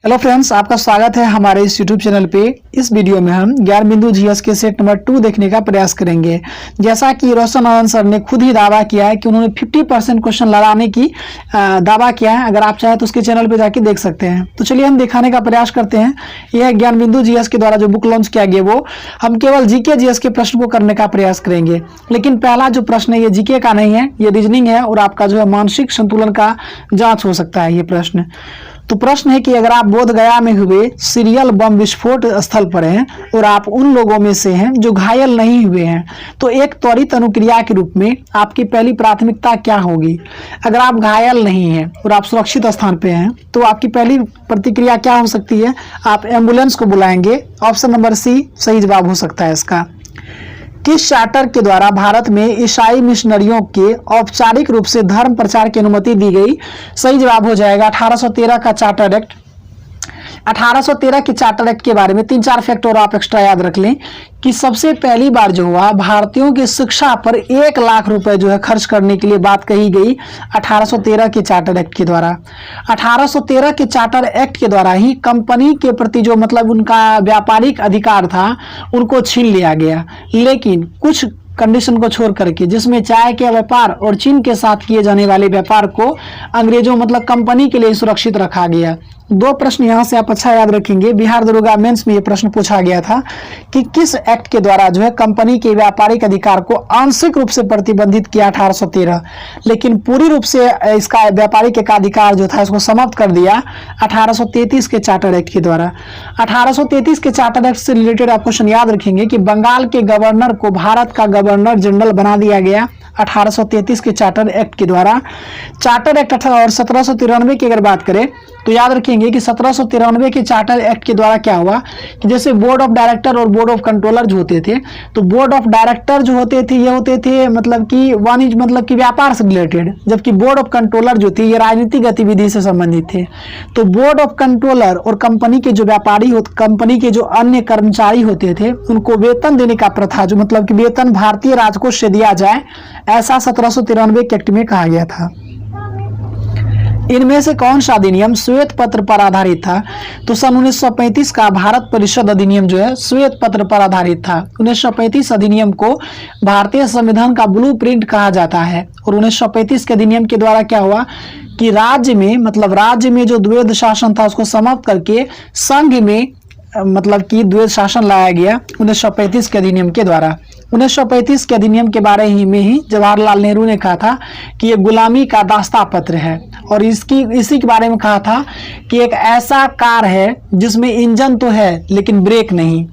Hello friends, आपका स्वागत है हमारे इस यूट्यूब चैनल पे। इस वीडियो में हम ज्ञान बिंदु जीएस के सेट नंबर 2 देखने का प्रयास करेंगे। जैसा कि रोशन आनंद सर ने खुद ही दावा किया है कि उन्होंने 50% क्वेश्चन लगाने की दावा किया है। अगर आप चाहें तो उसके चैनल पे जाके देख सकते हैं। तो चलिए हम दिखाने का प्रयास करते हैं। यह ज्ञान बिंदु जीएस के द्वारा जो बुक लॉन्च किया गया वो हम केवल जीके जीएस के प्रश्न को करने का प्रयास करेंगे। लेकिन पहला जो प्रश्न है ये जीके का नहीं है, ये रीजनिंग है और आपका जो है मानसिक संतुलन का जाँच हो सकता है ये प्रश्न। तो प्रश्न है कि अगर आप बोध गया में हुए सीरियल बम विस्फोट स्थल पर हैं और आप उन लोगों में से हैं जो घायल नहीं हुए हैं, तो एक त्वरित अनुक्रिया के रूप में आपकी पहली प्राथमिकता क्या होगी? अगर आप घायल नहीं हैं और आप सुरक्षित स्थान पे हैं तो आपकी पहली प्रतिक्रिया क्या हो सकती है? आप एम्बुलेंस को बुलाएंगे। ऑप्शन नंबर सी सही जवाब हो सकता है इसका। किस चार्टर के द्वारा भारत में ईसाई मिशनरियों के औपचारिक रूप से धर्म प्रचार की अनुमति दी गई? सही जवाब हो जाएगा 1813 का चार्टर एक्ट। 1813 के चार्टर एक्ट के बारे में 3-4 फैक्ट और आप एक्स्ट्रा याद रख लें कि सबसे पहली बार जो हुआ भारतीयों की शिक्षा पर 1 लाख रुपए जो है खर्च करने के लिए बात कही गई 1813 के चार्टर एक्ट के द्वारा। 1813 के चार्टर एक्ट के द्वारा ही कंपनी के प्रति जो मतलब उनका व्यापारिक अधिकार था उनको छीन लिया गया, लेकिन कुछ कंडीशन को छोड़ करके, जिसमें चाय के व्यापार और चीन के साथ किए जाने वाले व्यापार को अंग्रेजों मतलब कंपनी के लिए सुरक्षित रखा गया। 2 प्रश्न यहाँ से आप अच्छा याद रखेंगे। बिहार दरोगा मेंस में ये प्रश्न पूछा गया था कि किस एक्ट के द्वारा जो है कंपनी के व्यापारिक अधिकार को आंशिक रूप से प्रतिबंधित किया 1813, लेकिन पूरी रूप से इसका व्यापारिक एकाधिकार जो था इसको समाप्त कर दिया 1833 के चार्टर एक्ट के द्वारा। 1833 के चार्टर एक्ट से रिलेटेड आप क्वेश्चन याद रखेंगे कि बंगाल के गवर्नर को भारत का गवर्नर जनरल बना दिया गया 1833 के चार्टर एक्ट के द्वारा। चार्टर एक्ट और 1793 की अगर बात करें तो याद रखेंगे कि 1793 के चार्टर एक्ट के द्वारा क्या हुआ कि जैसे बोर्ड ऑफ डायरेक्टर और बोर्ड ऑफ कंट्रोलर जो होते थे, तो बोर्ड ऑफ डायरेक्टर जो होते थे ये होते थे मतलब कि वाणिज्य मतलब कि व्यापार से रिलेटेड, जबकि बोर्ड ऑफ कंट्रोलर जो थे ये राजनीतिक गतिविधि से संबंधित थे। तो बोर्ड ऑफ कंट्रोलर और कंपनी के जो व्यापारी कंपनी के जो अन्य कर्मचारी होते थे उनको वेतन देने का प्रथा, जो मतलब कि वेतन भारतीय राजकोष से दिया जाए, ऐसा 1793 के एक्ट में कहा गया था। इनमें से कौन सा अधिनियम श्वेत पत्र पर आधारित था? तो सन 1935 का भारत परिषद अधिनियम जो है श्वेत पत्र पर आधारित था। 1935 अधिनियम को भारतीय संविधान का ब्लूप्रिंट कहा जाता है। और 1935 के अधिनियम के द्वारा क्या हुआ कि राज्य में जो द्वैध शासन था उसको समाप्त करके संघ में मतलब कि द्वैध शासन लाया गया 1935 के अधिनियम के द्वारा। 1935 के अधिनियम के बारे में ही जवाहरलाल नेहरू ने कहा था कि ये गुलामी का दास्ता पत्र है, और इसी के बारे में कहा था कि एक ऐसा कार है जिसमें इंजन तो है लेकिन ब्रेक नहीं।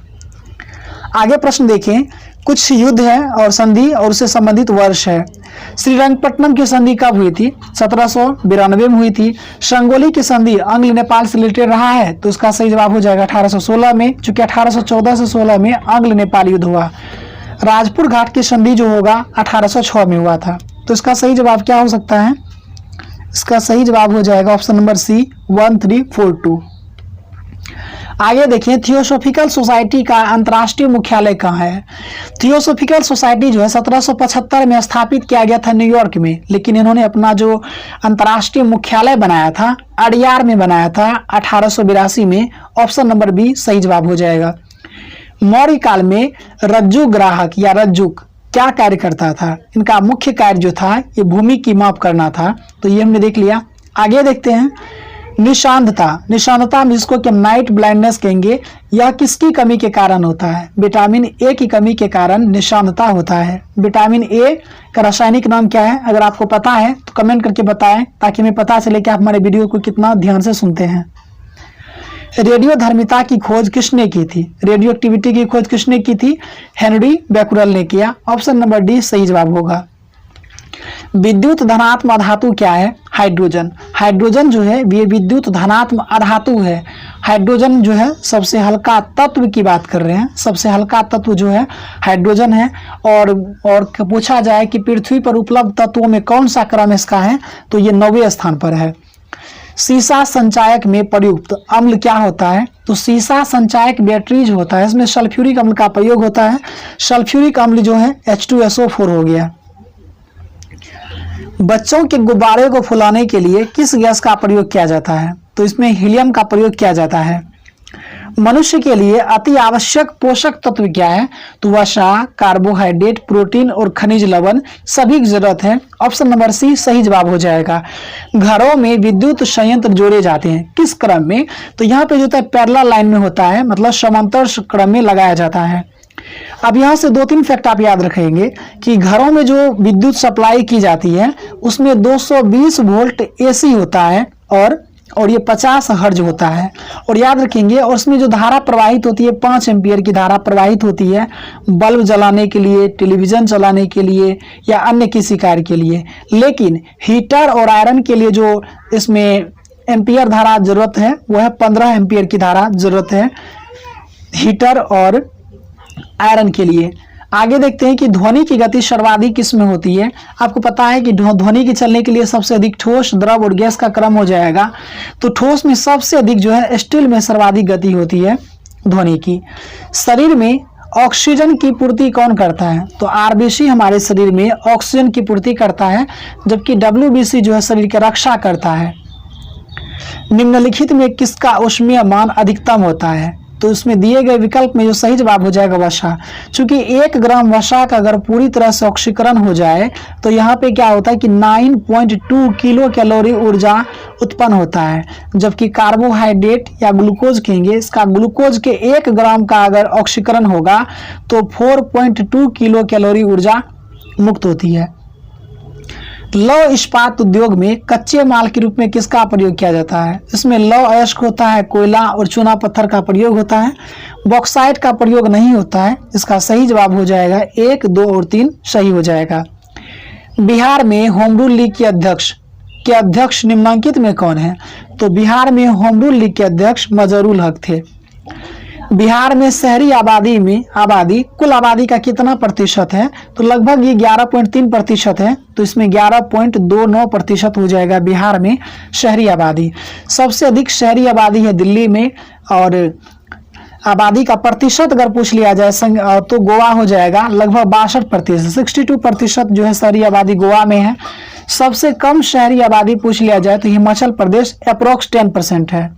आगे प्रश्न देखें। कुछ युद्ध है और संधि और उससे संबंधित वर्ष है। श्रीरंगपट्टनम की संधि कब हुई थी? 1792 में हुई थी। संगोली की संधि अंग्ल नेपाल से रिलेटेड रहा है, तो इसका सही जवाब हो जाएगा 1816 में, चूंकि 1814 से 16 में अंग्ल नेपाल युद्ध हुआ। राजपुर घाट की संधि जो होगा 1806 में हुआ था। तो इसका सही जवाब क्या हो सकता है? इसका सही जवाब हो जाएगा ऑप्शन नंबर सी 1342। आगे देखिए, थियोसॉफिकल सोसाइटी का अंतर्राष्ट्रीय मुख्यालय कहाँ है? थियोसॉफिकल सोसाइटी जो है 1775 में स्थापित किया गया था न्यूयॉर्क में, लेकिन इन्होंने अपना जो अंतर्राष्ट्रीय मुख्यालय बनाया था अडयार में बनाया था 1882 में। ऑप्शन नंबर बी सही जवाब हो जाएगा। मौर्य काल में रज्जु ग्राहक या रज्जुक क्या कार्य करता था? इनका मुख्य कार्य जो था ये भूमि की माप करना था, तो ये हमने देख लिया। आगे देखते हैं निशानता जिसको कि नाइट ब्लाइंडनेस कहेंगे, यह किसकी कमी के कारण होता है? विटामिन ए की कमी के कारण निशानता होता है। विटामिन ए का रासायनिक नाम क्या है? अगर आपको पता है तो कमेंट करके बताएं, ताकि हमें पता चले कि आप हमारे वीडियो को कितना ध्यान से सुनते हैं। रेडियोधर्मिता की खोज किसने की थी? रेडियो एक्टिविटी की खोज किसने की थी? हेनरी बैकुरल ने किया। ऑप्शन नंबर डी सही जवाब होगा। विद्युत धनात्म अधातु क्या है? हाइड्रोजन। हाइड्रोजन जो है ये विद्युत धनात्म अधातु है। हाइड्रोजन जो है सबसे हल्का तत्व की बात कर रहे हैं, सबसे हल्का तत्व जो है हाइड्रोजन है। और पूछा जाए कि पृथ्वी पर उपलब्ध तत्वों में कौन सा क्रम इसका है, तो ये 9वें स्थान पर है। सीसा संचायक में प्रयुक्त अम्ल क्या होता है? तो सीसा संचायक बैटरीज होता है, इसमें सल्फ्यूरिक अम्ल का प्रयोग होता है। सल्फ्यूरिक अम्ल जो है H2SO4 हो गया। बच्चों के गुब्बारे को फुलाने के लिए किस गैस का प्रयोग किया जाता है? तो इसमें हीलियम का प्रयोग किया जाता है। मनुष्य के लिए अति आवश्यक पोषक तत्व क्या है? तो वसा, कार्बोहाइड्रेट, प्रोटीन और खनिज लवण सभी की जरूरत है। ऑप्शन नंबर सी सही जवाब हो जाएगा। घरों में विद्युत संयंत्र जोड़े जाते हैं किस क्रम में? तो यहाँ पे जो होता है पैरेलल लाइन में होता है, मतलब समांतर क्रम में लगाया जाता है। अब यहाँ से 2-3 फैक्ट आप याद रखेंगे कि घरों में जो विद्युत सप्लाई की जाती है उसमें 220 वोल्ट एसी होता है और ये 50 हर्ज होता है। और याद रखेंगे, और उसमें जो धारा प्रवाहित होती है 5 एम्पियर की धारा प्रवाहित होती है बल्ब जलाने के लिए, टेलीविजन चलाने के लिए या अन्य किसी कार्य के लिए। लेकिन हीटर और आयरन के लिए जो इसमें एम्पियर धारा जरूरत है वह है 15 एम्पियर की धारा जरूरत है हीटर और आयरन के लिए। आगे देखते हैं कि ध्वनि की गति सर्वाधिक किसमें होती है? आपको पता है कि ध्वनि के चलने के लिए सबसे अधिक ठोस, द्रव और गैस का क्रम हो जाएगा। तो ठोस में सबसे अधिक जो है स्टील में सर्वाधिक गति होती है ध्वनि की। शरीर में ऑक्सीजन की पूर्ति कौन करता है? तो आरबीसी हमारे शरीर में ऑक्सीजन की पूर्ति करता है, जबकि डब्ल्यूबीसी जो है शरीर की रक्षा करता है। निम्नलिखित में किसका ऊष्मीय मान अधिकतम होता है? तो इसमें दिए गए विकल्प में जो सही जवाब हो जाएगा वसा। चूंकि 1 ग्राम वसा का अगर पूरी तरह से ऑक्सीकरण हो जाए तो यहाँ पे क्या होता है कि 9.2 किलो कैलोरी ऊर्जा उत्पन्न होता है, जबकि कार्बोहाइड्रेट या ग्लूकोज कहेंगे, इसका ग्लूकोज के 1 ग्राम का अगर ऑक्सीकरण होगा तो 4.2 किलो कैलोरी ऊर्जा मुक्त होती है। लौह इस्पात उद्योग में कच्चे माल के रूप में किसका प्रयोग किया जाता है? इसमें लौह अयस्क होता है, कोयला और चूना पत्थर का प्रयोग होता है। बॉक्साइट का प्रयोग नहीं होता है। इसका सही जवाब हो जाएगा 1, 2 और 3 सही हो जाएगा। बिहार में होम रूल लीग के अध्यक्ष निम्नलिखित में कौन है? तो बिहार में होम रूल लीग के अध्यक्ष मजरूल हक थे। बिहार में शहरी आबादी कुल आबादी का कितना प्रतिशत है? तो लगभग ये 11.3% है। तो इसमें 11.29% हो जाएगा बिहार में शहरी आबादी। सबसे अधिक शहरी आबादी है दिल्ली में, और आबादी का प्रतिशत अगर पूछ लिया जाए तो गोवा हो जाएगा लगभग 62%। 62% जो है शहरी आबादी गोवा में है। सबसे कम शहरी आबादी पूछ लिया जाए तो हिमाचल प्रदेश अप्रोक्स 10% है।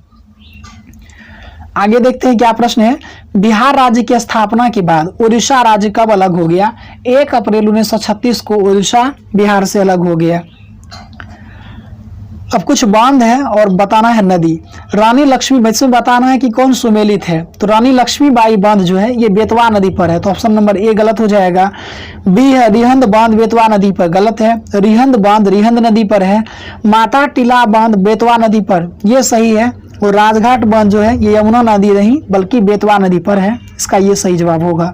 आगे देखते हैं क्या प्रश्न है। बिहार राज्य की स्थापना के बाद उड़ीसा राज्य कब अलग हो गया? 1 अप्रैल 1936 को उड़ीसा बिहार से अलग हो गया। अब कुछ बांध है और बताना है नदी। रानी लक्ष्मीबाई से बताना है कि कौन सुमेलित है। तो रानी लक्ष्मीबाई बांध जो है ये बेतवा नदी पर है, तो ऑप्शन नंबर ए गलत हो जाएगा। बी है रिहंद बांध बेतवा नदी पर, गलत है। रिहंद बांध रिहंद नदी पर है। माता टीला बांध बेतवा नदी पर, ये सही है। और राजघाट बांध जो है ये यमुना नदी नहीं बल्कि बेतवा नदी पर है, इसका ये सही जवाब होगा।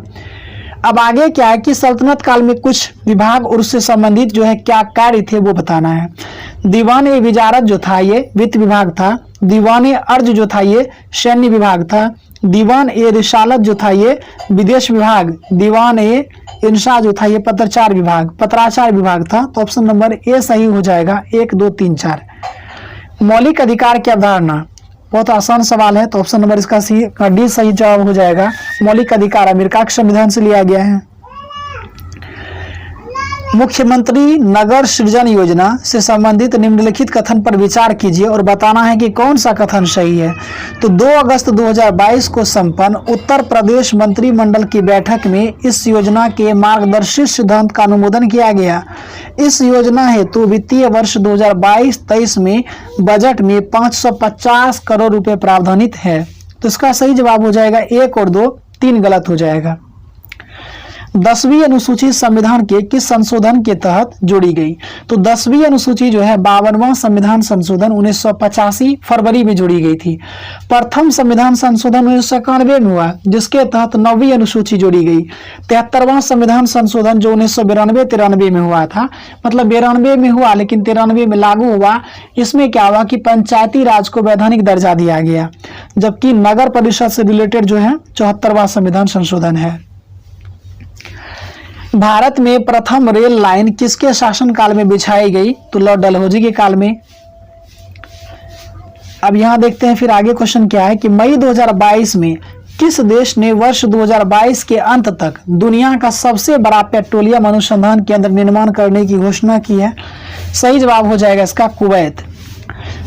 अब आगे क्या है कि सल्तनत काल में कुछ विभाग और उससे संबंधित जो है क्या कार्य थे वो बताना है। दीवान ए विजारत जो था ये वित्त विभाग था। दीवान ए अर्ज जो था ये सैन्य विभाग था। दीवान ए रिसालत जो था ये विदेश विभाग। दीवान ए इंशा जो था ये पत्राचार विभाग था। तो ऑप्शन नंबर ए सही हो जाएगा। 1, 2, 3, 4। मौलिक अधिकार की अवधारणा बहुत आसान सवाल है, तो ऑप्शन नंबर इसका डी सही जवाब हो जाएगा। मौलिक अधिकार अमेरिका के संविधान से लिया गया है। मुख्यमंत्री नगर सृजन योजना से संबंधित निम्नलिखित कथन पर विचार कीजिए और बताना है कि कौन सा कथन सही है। तो 2 अगस्त 2022 को संपन्न उत्तर प्रदेश मंत्रिमंडल की बैठक में इस योजना के मार्गदर्शी सिद्धांत का अनुमोदन किया गया। इस योजना हेतु वित्तीय वर्ष 2022-23 में बजट में 550 करोड़ रुपए प्रावधानित है। तो इसका सही जवाब हो जाएगा 1 और 2, 3 गलत हो जाएगा। 10वीं अनुसूची संविधान के किस संशोधन के तहत जोड़ी गई? तो 10वीं अनुसूची जो है 52वां संविधान संशोधन 1985 फरवरी में जोड़ी गई थी। प्रथम संविधान संशोधन 1991 में हुआ जिसके तहत 9वीं अनुसूची जोड़ी गई। 73वां संविधान संशोधन जो 1992-93 में हुआ था, मतलब 92 में हुआ लेकिन 93 में लागू हुआ। इसमें क्या हुआ कि पंचायती राज को वैधानिक दर्जा दिया गया, जबकि नगर परिषद से रिलेटेड जो है 74वां संविधान संशोधन है। भारत में प्रथम रेल लाइन किसके शासनकाल में बिछाई गई? तो लॉर्ड डलहौजी के काल में। अब यहां देखते हैं फिर आगे क्वेश्चन क्या है कि मई 2022 में किस देश ने वर्ष 2022 के अंत तक दुनिया का सबसे बड़ा पेट्रोलियम अनुसंधान केंद्र निर्माण करने की घोषणा की है? सही जवाब हो जाएगा इसका कुवैत।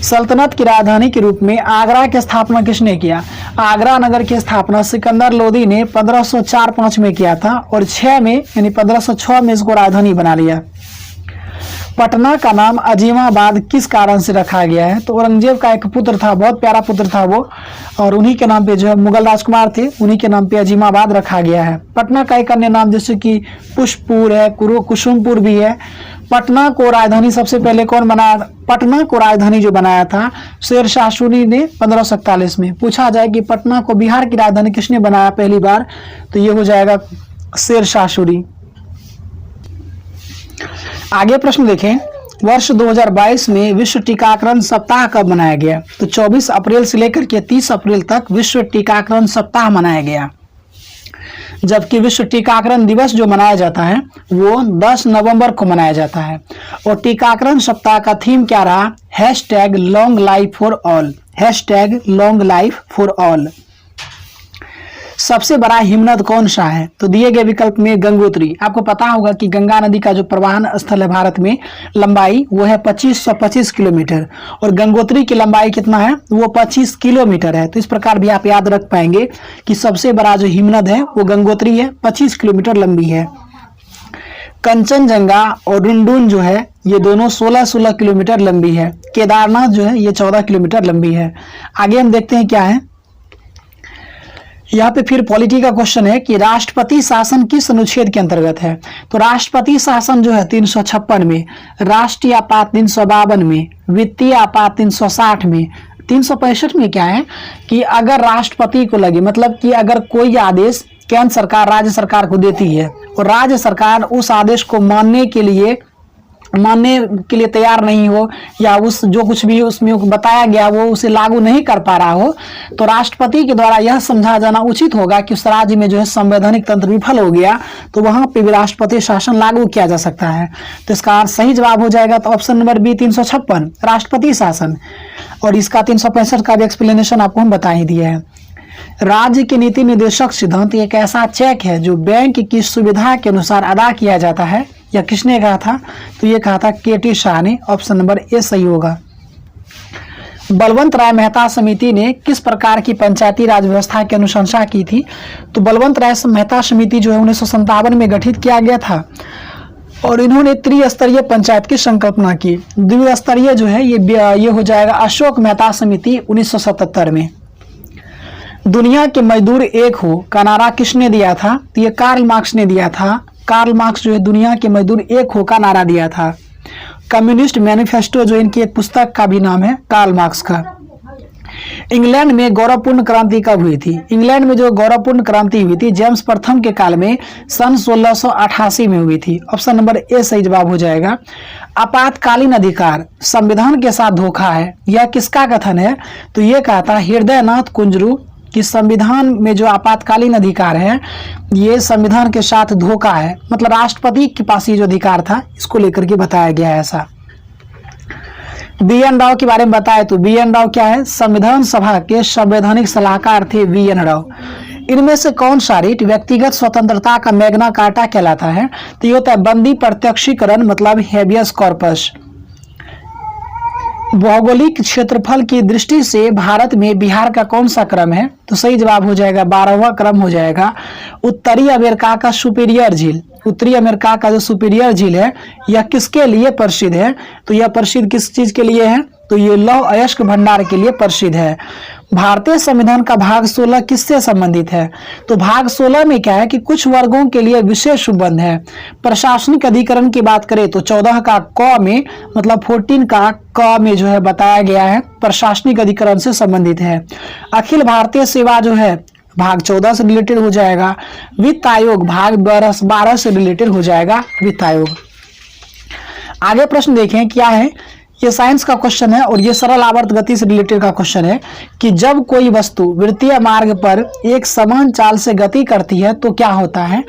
सल्तनत की राजधानी के रूप में आगरा की स्थापना किसने किया? आगरा नगर की स्थापना सिकंदर लोदी ने 1504-5 में किया था और 6 में यानी 1506 में इसको राजधानी बना लिया। पटना का नाम अजीमाबाद किस कारण से रखा गया है? तो औरंगजेब का एक पुत्र था, बहुत प्यारा पुत्र था वो, और उन्हीं के नाम पे जो है मुगल राजकुमार थे, उन्हीं के नाम पे अजीमाबाद रखा गया है। पटना का एक अन्य नाम जैसे कि पुष्पपुर है, कुसुमपुर भी है। पटना को राजधानी सबसे पहले कौन बनाया? पटना को राजधानी जो बनाया था शेरशाह सूरी ने 1547 में। पूछा जाए कि पटना को बिहार की राजधानी किसने बनाया पहली बार, तो ये हो जाएगा शेरशाह सूरी। आगे प्रश्न देखें, वर्ष 2022 में विश्व टीकाकरण सप्ताह कब मनाया गया? तो 24 अप्रैल से लेकर के 30 अप्रैल तक विश्व टीकाकरण सप्ताह मनाया गया, जबकि विश्व टीकाकरण दिवस जो मनाया जाता है वो 10 नवंबर को मनाया जाता है। और टीकाकरण सप्ताह का थीम क्या रहा? #Long life for all, #long life for all. सबसे बड़ा हिमनद कौन सा है? तो दिए गए विकल्प में गंगोत्री। आपको पता होगा कि गंगा नदी का जो प्रवाहन स्थल है भारत में, लंबाई वो है 2525 किलोमीटर, और गंगोत्री की लंबाई कितना है? वो 25 किलोमीटर है। तो इस प्रकार भी आप याद रख पाएंगे कि सबसे बड़ा जो हिमनद है वो गंगोत्री है, 25 किलोमीटर लंबी है। कंचनजंगा और रुंडुन जो है ये दोनों 16-16 किलोमीटर लंबी है। केदारनाथ जो है ये 14 किलोमीटर लंबी है। आगे हम देखते हैं क्या है। यहाँ पे फिर पॉलिटी का क्वेश्चन है कि राष्ट्रपति शासन किस अनुच्छेद के अंतर्गत है? तो राष्ट्रपति शासन जो है 356 में, राष्ट्रीय आपात 352 में, वित्तीय आपात 360 में, 365 में क्या है कि अगर राष्ट्रपति को लगे, मतलब कि अगर कोई आदेश केंद्र सरकार राज्य सरकार को देती है और राज्य सरकार उस आदेश को मानने के लिए तैयार नहीं हो, या उस जो कुछ भी उसमें बताया गया वो उसे लागू नहीं कर पा रहा हो, तो राष्ट्रपति के द्वारा यह समझा जाना उचित होगा कि उस राज्य में जो है संवैधानिक तंत्र विफल हो गया, तो वहां पे भी राष्ट्रपति शासन लागू किया जा सकता है। तो इसका सही जवाब हो जाएगा तो ऑप्शन नंबर बी 356 राष्ट्रपति शासन। और इसका 365 का भी एक्सप्लेनेशन आपको हम बता ही दिया है। राज्य के नीति निर्देशक सिद्धांत एक ऐसा चेक है जो बैंक की सुविधा के अनुसार अदा किया जाता है, या किसने कहा था? तो ये कहा था के.टी. शाह ने। ऑप्शन नंबर ए सही होगा। बलवंत राय मेहता समिति ने किस प्रकार की पंचायती राज व्यवस्था की अनुशंसा की थी? तो बलवंत राय मेहता समिति जो है 1957 में गठित किया गया था, और इन्होंने त्रिस्तरीय पंचायत की संकल्पना की। द्विस्तरीय जो है ये हो जाएगा अशोक मेहता समिति 1977 में। दुनिया के मजदूर एक हो का नारा किसने दिया था? तो ये कार्ल मार्क्स ने दिया था। कार्ल मार्क्स जो है दुनिया के मजदूर एक हो का नारा दिया था। कम्युनिस्ट मैनिफेस्टो जो इनकी एक पुस्तक का भी नाम है कार्ल मार्क्स का। इंग्लैंड में गौरवपूर्ण क्रांति कब हुई थी? इंग्लैंड में जो गौरवपूर्ण क्रांति हुई थी जेम्स प्रथम के काल में सन 1688 में हुई थी। ऑप्शन नंबर ए सही जवाब हो जाएगा। आपातकालीन अधिकार संविधान के साथ धोखा है, यह किसका कथन है? तो ये कहा था हृदयनाथ कुंजरू कि संविधान में जो आपातकालीन अधिकार है ये संविधान के साथ धोखा है, मतलब राष्ट्रपति के पास ये जो अधिकार था इसको लेकर के बताया गया है ऐसा। बी.एन. राव के बारे में बताए तो बी.एन. राव क्या है? संविधान सभा के संवैधानिक सलाहकार थे बी.एन. राव। इनमें से कौन सा रिट व्यक्तिगत स्वतंत्रता का मैग्ना कार्टा कहलाता है? तो ये होता है बंदी प्रत्यक्षीकरण, मतलब हेबियस कॉर्पस। भौगोलिक क्षेत्रफल की दृष्टि से भारत में बिहार का कौन सा क्रम है? तो सही जवाब हो जाएगा 12वां क्रम हो जाएगा। उत्तरी अमेरिका का सुपीरियर झील, उत्तरी अमेरिका का जो सुपीरियर झील है यह किसके लिए प्रसिद्ध है? तो यह प्रसिद्ध किस चीज के लिए है? तो ये लौह अयस्क भंडार के लिए प्रसिद्ध है। भारतीय संविधान का भाग 16 किससे संबंधित है? तो भाग 16 में क्या है कि कुछ वर्गों के लिए विशेष उपबंध है। प्रशासनिक अधिकरण की बात करें तो 14 का क में, मतलब 14 का क में जो है बताया गया है प्रशासनिक अधिकरण से संबंधित है। अखिल भारतीय सेवा जो है भाग 14 से रिलेटेड हो जाएगा। वित्त आयोग भाग 12 से रिलेटेड हो जाएगा वित्त आयोग। आगे प्रश्न देखें क्या है। ये साइंस का क्वेश्चन है और ये सरल आवर्त गति से रिलेटेड का क्वेश्चन है कि जब कोई वस्तु वृत्तीय मार्ग पर एक समान चाल से गति करती है तो क्या होता है?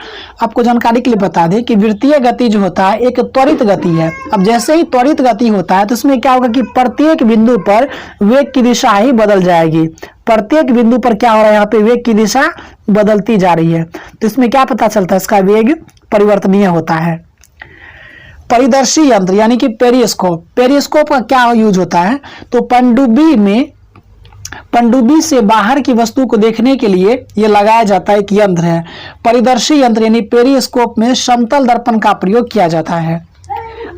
आपको जानकारी के लिए बता दें कि वृत्तीय गति जो होता है एक त्वरित गति है। अब जैसे ही त्वरित गति होता है तो इसमें क्या होगा कि प्रत्येक बिंदु पर वेग की दिशा ही बदल जाएगी। प्रत्येक बिंदु पर क्या हो रहा है? यहाँ पे वेग की दिशा बदलती जा रही है। तो इसमें क्या पता चलता है? इसका वेग परिवर्तनीय होता है। परिदर्शी यंत्र यानी कि पेरिस्कोप, पेरिस्कोप का क्या यूज होता है? तो पनडुब्बी से बाहर की वस्तु को देखने के लिए ये लगाया जाता है एक यंत्र है। परिदर्शी यंत्र यानी पेरिस्कोप में समतल दर्पण का प्रयोग किया जाता है।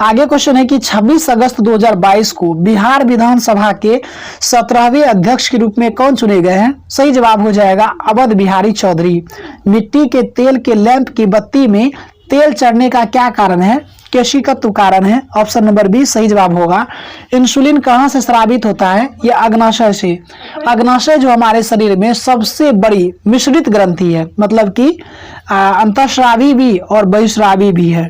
आगे क्वेश्चन है कि 26 अगस्त 2022 को बिहार विधानसभा के 17वें अध्यक्ष के रूप में कौन चुने गए हैं? सही जवाब हो जाएगा अवध बिहारी चौधरी। मिट्टी के तेल के लैंप की बत्ती में तेल चढ़ने का क्या कारण है? केशिकत्व कारण है। ऑप्शन नंबर बी सही जवाब होगा। इंसुलिन कहाँ से स्रावित होता है? यह अग्नाशय से। अग्नाशय जो हमारे शरीर में सबसे बड़ी मिश्रित ग्रंथि है, मतलब कि अंतःस्रावी भी और बहिस्रावी भी है।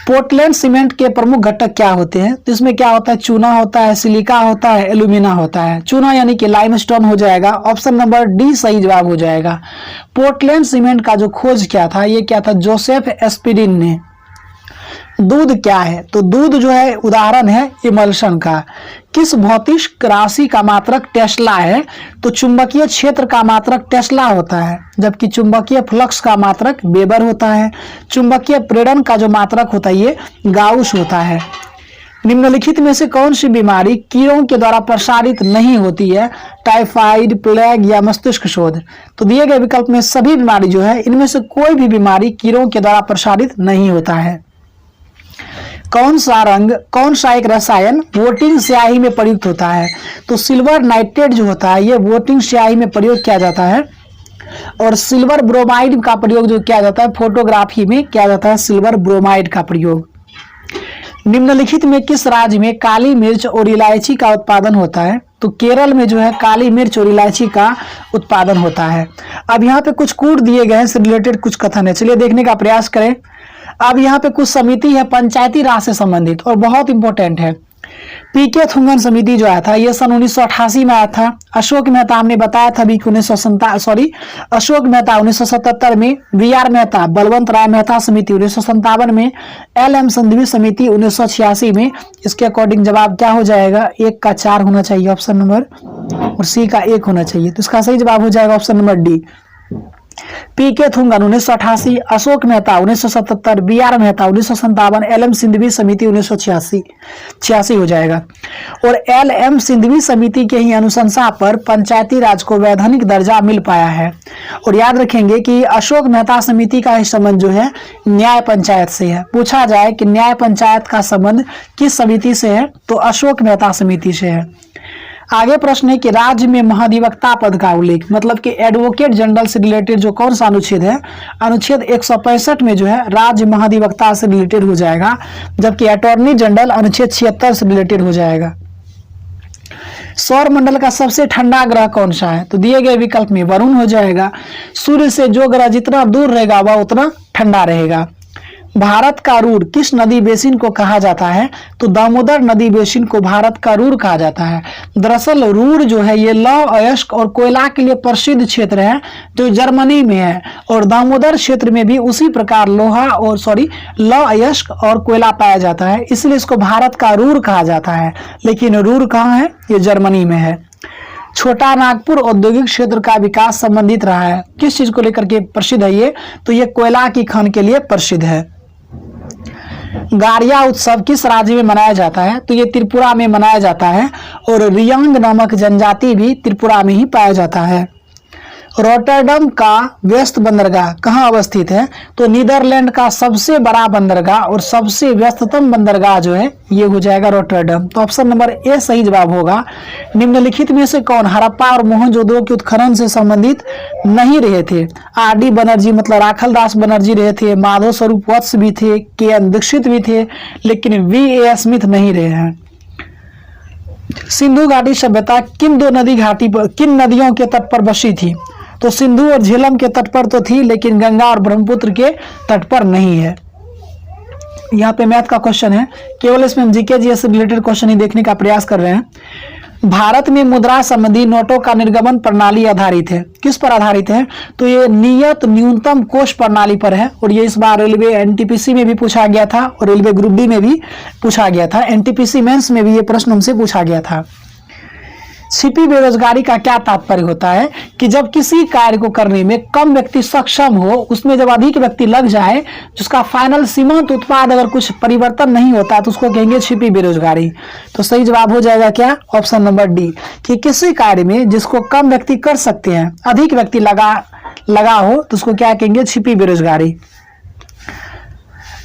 पोर्टलैंड सीमेंट के प्रमुख घटक क्या होते हैं? तो इसमें क्या होता है? चूना होता है, सिलिका होता है, एल्यूमिना होता है। चूना यानी कि लाइमस्टोन हो जाएगा। ऑप्शन नंबर डी सही जवाब हो जाएगा। पोर्टलैंड सीमेंट का जो खोज किया था, ये क्या था? जोसेफ एस्पिरिन ने। दूध क्या है? तो दूध जो है उदाहरण है इमल्शन का। किस भौतिक राशि का मात्रक टेस्ला है? तो चुंबकीय क्षेत्र का मात्रक टेस्ला होता है, जबकि चुंबकीय फ्लक्स का मात्रक वेबर होता है। चुंबकीय प्रेरण का जो मात्रक होता है ये गाउस होता है। निम्नलिखित में से कौन सी बीमारी कीड़ों के द्वारा प्रसारित नहीं होती है? टाइफाइड, प्लेग या मस्तिष्क शोथ? तो दिए गए विकल्प में सभी बीमारी जो है, इनमें से कोई भी बीमारी कीड़ों के द्वारा प्रसारित नहीं होता है। कौन सा एक रसायन वोटिंग स्याही में प्रयुक्त होता है? तो सिल्वर नाइट्रेट जो होता है ये वोटिंग स्याही में प्रयोग किया जाता है। और सिल्वर ब्रोमाइड का प्रयोग जो किया जाता है फोटोग्राफी में किया जाता है, सिल्वर ब्रोमाइड का प्रयोग। निम्नलिखित में किस राज्य में काली मिर्च और इलायची का उत्पादन होता है? तो केरल में जो है काली मिर्च और इलायची का उत्पादन होता है। अब यहाँ पे कुछ कूट दिए गए हैं, इससे रिलेटेड कुछ कथन है, चलिए देखने का प्रयास करें। अब यहाँ पे कुछ समिति है पंचायती राज से संबंधित और बहुत इंपॉर्टेंट है। पीके थुंगन समिति जो आया था ये सन 1988 में आया था। अशोक मेहता हमने बताया था भी कि अशोक मेहता 1977 में, वीआर मेहता, बलवंत राय मेहता समिति 1957 में, LM संधवी समिति 1986 में। इसके अकॉर्डिंग जवाब क्या हो जाएगा? 1 का 4 होना चाहिए ऑप्शन नंबर, और सी का 1 होना चाहिए। तो इसका सही जवाब हो जाएगा ऑप्शन नंबर डी। पीके थुंगन 1988, अशोक मेहता 1977, बीआर मेहता 1957, LM सिंधवी समिति 1986 हो जाएगा। और LM सिंधवी समिति के ही अनुशंसा पर पंचायती राज को वैधानिक दर्जा मिल पाया है। और याद रखेंगे कि अशोक मेहता समिति का ही संबंध जो है न्याय पंचायत से है। पूछा जाए कि न्याय पंचायत का संबंध किस समिति से है? तो अशोक मेहता समिति से है। आगे प्रश्न है कि राज्य में महाधिवक्ता पद का उल्लेख, मतलब कि एडवोकेट जनरल से रिलेटेड जो कौन सा अनुच्छेद है? अनुच्छेद 165 में जो है राज्य महाधिवक्ता से रिलेटेड हो जाएगा, जबकि अटॉर्नी जनरल अनुच्छेद 76 से रिलेटेड हो जाएगा। सौर मंडल का सबसे ठंडा ग्रह कौन सा है? तो दिए गए विकल्प में वरुण हो जाएगा। सूर्य से जो ग्रह जितना दूर रहेगा वह उतना ठंडा रहेगा। भारत का रूर किस नदी बेसिन को कहा जाता है? तो दामोदर नदी बेसिन को भारत का रूर कहा जाता है। दरअसल रूर जो है ये लौह अयस्क और कोयला के लिए प्रसिद्ध क्षेत्र है जो जर्मनी में है, और दामोदर क्षेत्र में भी उसी प्रकार लौह अयस्क और कोयला पाया जाता है, इसलिए इसको भारत का रूर कहा जाता है। लेकिन रूर कहाँ है? ये जर्मनी में है। छोटा नागपुर औद्योगिक क्षेत्र का विकास संबंधित रहा है, किस चीज को लेकर के प्रसिद्ध है ये? तो ये कोयला की खान के लिए प्रसिद्ध है। गारिया उत्सव किस राज्य में मनाया जाता है? तो ये त्रिपुरा में मनाया जाता है, और रियांग नामक जनजाति भी त्रिपुरा में ही पाया जाता है। रोटरडम का व्यस्त बंदरगाह कहाँ अवस्थित है? तो नीदरलैंड का सबसे बड़ा बंदरगाह और सबसे व्यस्ततम बंदरगाह जो है ये हो जाएगा रोटरडम। तो ऑप्शन नंबर ए सही जवाब होगा। निम्नलिखित में से कौन हड़प्पा और मोहनजोदड़ो के उत्खनन से संबंधित नहीं रहे थे? RD बनर्जी मतलब राखल दास बनर्जी रहे थे, माधव स्वरूप वत्स भी थे, KN दीक्षित भी थे, लेकिन VA स्मिथ नहीं रहे हैं। सिंधु घाटी सभ्यता किन नदियों के तट पर बसी थी? तो सिंधु और झेलम के तट पर तो थी, लेकिन गंगा और ब्रह्मपुत्र के तट पर नहीं है। यहाँ पे मैथ का क्वेश्चन है, केवल इसमें हम जीके जीएस से रिलेटेड क्वेश्चन ही देखने का प्रयास कर रहे हैं। भारत में मुद्रा संबंधी नोटों का निर्गमन प्रणाली आधारित है, किस पर आधारित है? तो ये नियत न्यूनतम कोष प्रणाली पर है, और ये इस बार रेलवे NTPC में भी पूछा गया था और रेलवे ग्रुप D में भी पूछा गया था। NTPC मेंस में भी ये प्रश्न हमसे पूछा गया था। छिपी बेरोजगारी का क्या तात्पर्य होता है कि जब किसी कार्य को करने में कम व्यक्ति सक्षम हो, उसमें जब अधिक व्यक्ति लग जाए, जिसका फाइनल सीमांत उत्पाद अगर कुछ परिवर्तन नहीं होता तो उसको कहेंगे छिपी बेरोजगारी। तो सही जवाब हो जाएगा क्या, ऑप्शन नंबर डी, कि किसी कार्य में जिसको कम व्यक्ति कर सकते हैं, अधिक व्यक्ति लगा हो तो उसको क्या कहेंगे, छिपी बेरोजगारी।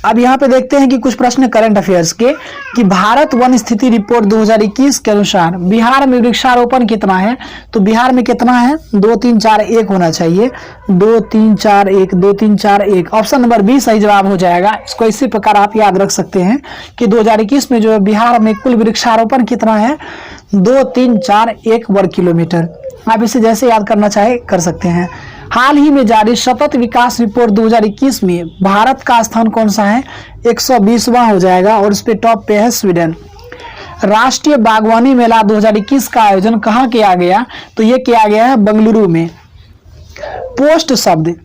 अब यहाँ पे देखते हैं कि कुछ प्रश्न करंट अफेयर्स के, कि भारत वन स्थिति रिपोर्ट 2021 के अनुसार बिहार में वृक्षारोपण कितना है। तो बिहार में कितना है, 2 3 4 1 होना चाहिए, 2 3 4 1, 2 3 4 1, ऑप्शन नंबर बी सही जवाब हो जाएगा। इसको इसी प्रकार आप याद रख सकते हैं कि 2021 में जो है बिहार में कुल वृक्षारोपण कितना है, 2 3 4 1 वर्ग किलोमीटर। आप इसे जैसे याद करना चाहे कर सकते हैं। हाल ही में जारी सतत विकास रिपोर्ट 2021 में भारत का स्थान कौन सा है, 120वां हो जाएगा, और इस पे टॉप पे है स्वीडन। राष्ट्रीय बागवानी मेला 2021 का आयोजन कहाँ किया गया, तो ये किया गया है बेंगलुरु में। पोस्ट शब्द,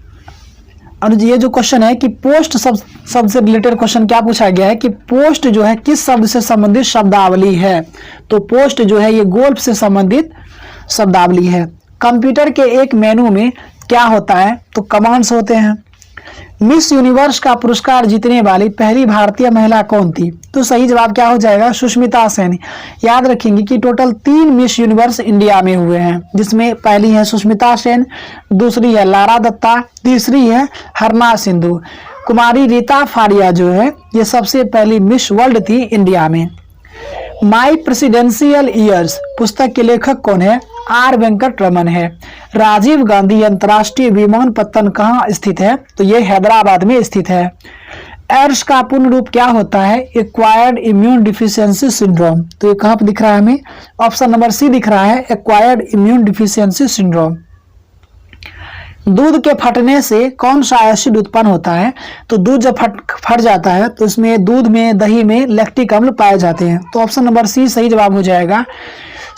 और ये जो क्वेश्चन है कि पोस्ट शब्द से रिलेटेड क्वेश्चन क्या पूछा गया है कि पोस्ट जो है किस शब्द से संबंधित शब्दावली है। तो पोस्ट जो है ये गोल्फ से संबंधित शब्दावली है। कंप्यूटर के एक मेनू में क्या होता है, तो कमांड्स होते हैं। मिस यूनिवर्स का पुरस्कार जीतने वाली पहली भारतीय महिला कौन थी, तो सही जवाब क्या हो जाएगा, सुष्मिता सेन। याद रखेंगे कि टोटल 3 मिस यूनिवर्स इंडिया में हुए हैं, जिसमें पहली है सुष्मिता सेन, दूसरी है लारा दत्ता, तीसरी है हरना सिंधु। कुमारी रीता फारिया जो है ये सबसे पहली मिस वर्ल्ड थी इंडिया में। माई प्रेसिडेंशियल ईयर्स पुस्तक के लेखक कौन है, आर वेंकट रमन है। राजीव गांधी अंतर्राष्ट्रीय विमानपत्तन कहाँ स्थित है, तो ये हैदराबाद में स्थित है। एड्स का पूर्ण रूप क्या होता है, एक्वायर्ड इम्यून डिफिशियंसी सिंड्रोम। तो ये कहाँ पर दिख रहा है हमें, ऑप्शन नंबर सी दिख रहा है, एक्वायर्ड इम्यून डिफिशियंसी सिंड्रोम। दूध के फटने से कौन सा एसिड उत्पन्न होता है, तो दूध जब फट जाता है तो इसमें दूध में दही में लैक्टिक अम्ल पाए जाते हैं। तो ऑप्शन नंबर सी सही जवाब हो जाएगा।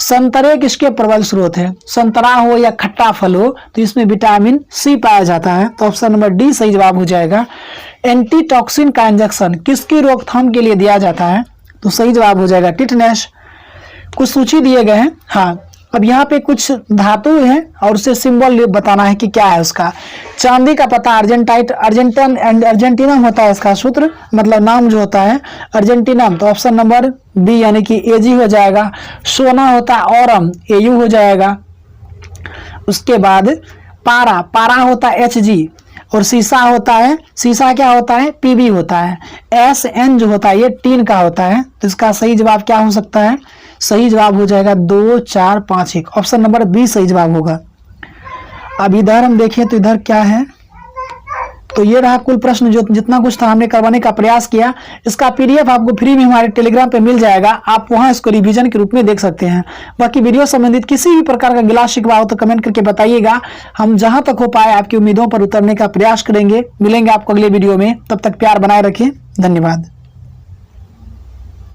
संतरे किसके प्रबल स्रोत है, संतरा हो या खट्टा फल हो तो इसमें विटामिन सी पाया जाता है। तो ऑप्शन नंबर डी सही जवाब हो जाएगा। एंटीटॉक्सिन का इंजेक्शन किसकी रोकथाम के लिए दिया जाता है, तो सही जवाब हो जाएगा टिटनेस। कुछ सूची दिए गए हैं। हाँ, अब यहाँ पे कुछ धातु है और उसे सिंबल बताना है कि क्या है उसका। चांदी का पत्ता अर्जेंटाइट, अर्जेंटीनम होता है इसका सूत्र, मतलब नाम जो होता है अर्जेंटीनम, तो ऑप्शन नंबर बी यानी कि एजी हो जाएगा। सोना होता है ऑरम, एयू हो जाएगा। उसके बाद पारा, पारा होता है एचजी, और शीशा होता है, शीशा क्या होता है, पीबी होता है। एसएन जो होता है ये टीन का होता है। तो इसका सही जवाब क्या हो सकता है, सही जवाब हो जाएगा 2 4 5 1, ऑप्शन नंबर बी सही जवाब होगा। अब इधर हम देखें तो इधर क्या है, तो ये रहा कुल प्रश्न, जो जितना कुछ था हमने करवाने का प्रयास किया। इसका पीडीएफ आपको फ्री में हमारे टेलीग्राम पे मिल जाएगा, आप वहां इसको रिवीजन के रूप में देख सकते हैं। बाकी वीडियो संबंधित किसी भी प्रकार का गिला शिकवा हो तो कमेंट करके बताइएगा, हम जहां तक हो पाए आपकी उम्मीदों पर उतरने का प्रयास करेंगे। मिलेंगे आपको अगले वीडियो में, तब तक प्यार बनाए रखें, धन्यवाद।